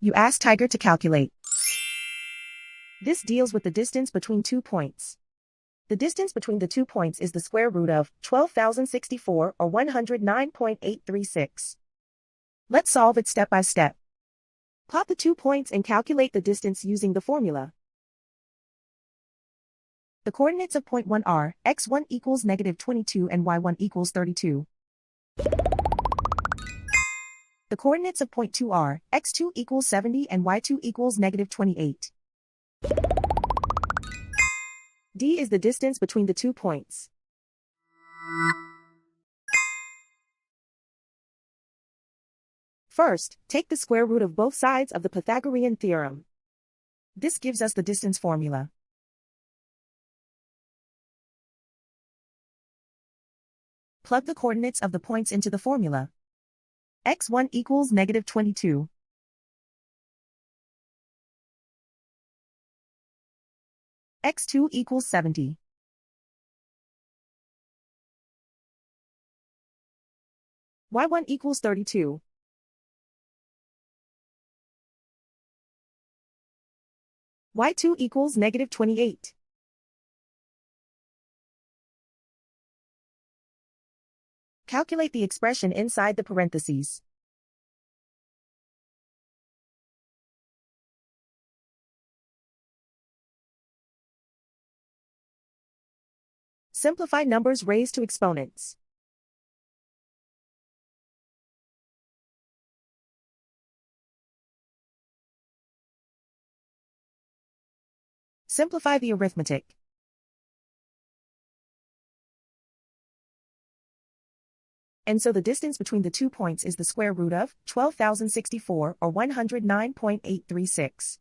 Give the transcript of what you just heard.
You ask Tiger to calculate. This deals with the distance between 2 points. The distance between the 2 points is the square root of 12,064 or 109.836. Let's solve it step by step. Plot the 2 points and calculate the distance using the formula. The coordinates of point 1 are x1 equals -22 and y1 equals 32. The coordinates of point 2 are x2 equals 70 and y2 equals -28. D is the distance between the 2 points. First, take the square root of both sides of the Pythagorean theorem. This gives us the distance formula. Plug the coordinates of the points into the formula. x1 equals -22. x2 equals 70. y1 equals 32. y2 equals -28. Calculate the expression inside the parentheses. Simplify numbers raised to exponents. Simplify the arithmetic. And so the distance between the 2 points is the square root of 12,064 or 109.836.